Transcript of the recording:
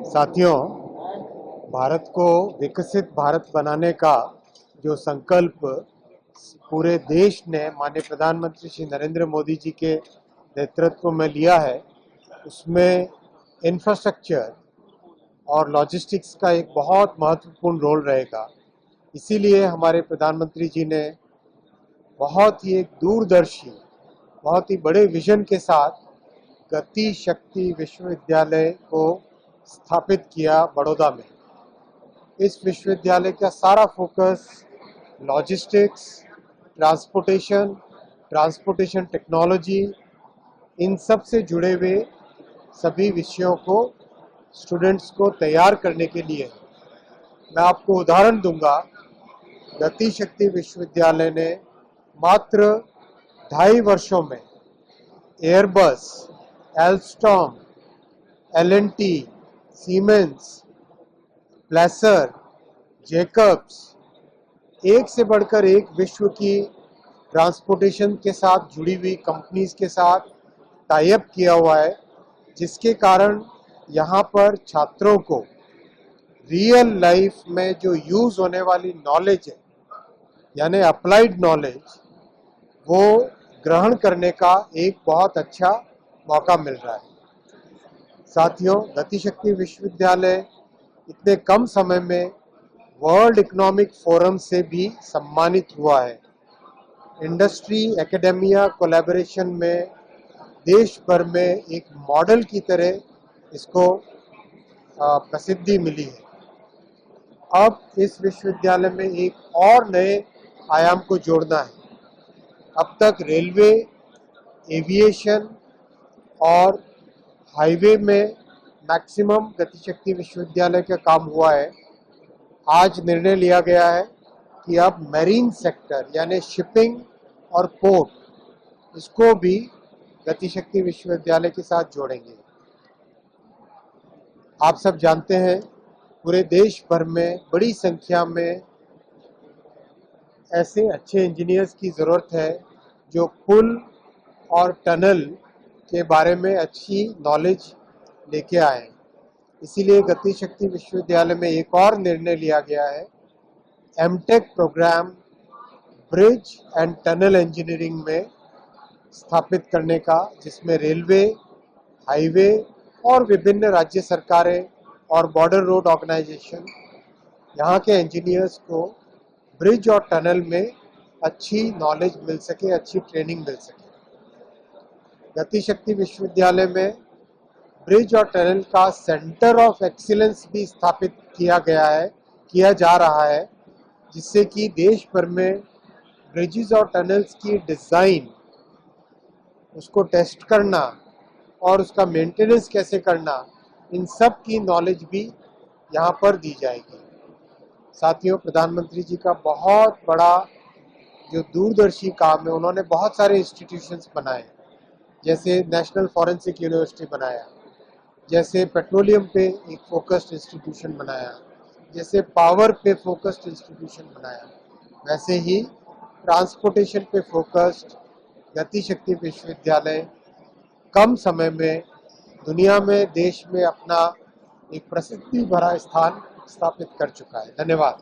साथियों, भारत को विकसित भारत बनाने का जो संकल्प पूरे देश ने माननीय प्रधानमंत्री श्री नरेंद्र मोदी जी के नेतृत्व में लिया है, उसमें इंफ्रास्ट्रक्चर और लॉजिस्टिक्स का एक बहुत महत्वपूर्ण रोल रहेगा। इसीलिए हमारे प्रधानमंत्री जी ने बहुत ही एक दूरदर्शी, बहुत ही बड़े विजन के साथ गति शक्ति विश्वविद्यालय को स्थापित किया बड़ौदा में। इस विश्वविद्यालय का सारा फोकस लॉजिस्टिक्स, ट्रांसपोर्टेशन टेक्नोलॉजी, इन सब से जुड़े हुए सभी विषयों को स्टूडेंट्स को तैयार करने के लिए है। मैं आपको उदाहरण दूंगा। गति शक्ति विश्वविद्यालय ने मात्र 2.5 वर्षों में Airbus, Alstom, L&T, siemens, प्लेसर, Jacob's, एक से बढ़कर एक विश्व की ट्रांसपोर्टेशन के साथ जुड़ी हुई कंपनीज के साथ टाई अप किया हुआ है, जिसके कारण यहाँ पर छात्रों को रियल लाइफ में जो यूज होने वाली नॉलेज है, यानी अप्लाइड नॉलेज, वो ग्रहण करने का एक बहुत अच्छा मौका मिल रहा है। साथियों, गतिशक्ति विश्वविद्यालय इतने कम समय में वर्ल्ड इकोनॉमिक फोरम से भी सम्मानित हुआ है। इंडस्ट्री एकेडेमिया कोलैबोरेशन में देश भर में एक मॉडल की तरह इसको प्रसिद्धि मिली है। अब इस विश्वविद्यालय में एक और नए आयाम को जोड़ना है। अब तक रेलवे, एविएशन और हाईवे में मैक्सिमम गतिशक्ति विश्वविद्यालय का काम हुआ है। आज निर्णय लिया गया है कि अब मैरीन सेक्टर यानी शिपिंग और पोर्ट, इसको भी गतिशक्ति विश्वविद्यालय के साथ जोड़ेंगे। आप सब जानते हैं, पूरे देश भर में बड़ी संख्या में ऐसे अच्छे इंजीनियर्स की ज़रूरत है जो पुल और टनल के बारे में अच्छी नॉलेज लेके आए। इसीलिए गतिशक्ति विश्वविद्यालय में एक और निर्णय लिया गया है, MTech programme bridge and tunnel engineering में स्थापित करने का, जिसमें रेलवे, हाईवे और विभिन्न राज्य सरकारें और बॉर्डर रोड ऑर्गेनाइजेशन यहाँ के इंजीनियर्स को ब्रिज और टनल में अच्छी नॉलेज मिल सके, अच्छी ट्रेनिंग मिल सके। गतिशक्ति विश्वविद्यालय में ब्रिज और टनल का सेंटर ऑफ एक्सीलेंस भी स्थापित किया जा रहा है, जिससे कि देश भर में ब्रिजेस और टनल्स की डिज़ाइन, उसको टेस्ट करना और उसका मेंटेनेंस कैसे करना, इन सब की नॉलेज भी यहाँ पर दी जाएगी। साथियों, प्रधानमंत्री जी का बहुत बड़ा जो दूरदर्शी काम है, उन्होंने बहुत सारे इंस्टीट्यूशंस बनाए, जैसे नेशनल फॉरेंसिक यूनिवर्सिटी बनाया, जैसे पेट्रोलियम पे एक फोकस्ड इंस्टीट्यूशन बनाया, जैसे पावर पे फोकस्ड इंस्टीट्यूशन बनाया, वैसे ही ट्रांसपोर्टेशन पे फोकस्ड गतिशक्ति विश्वविद्यालय कम समय में दुनिया में, देश में अपना एक प्रसिद्धि भरा स्थान स्थापित कर चुका है। धन्यवाद।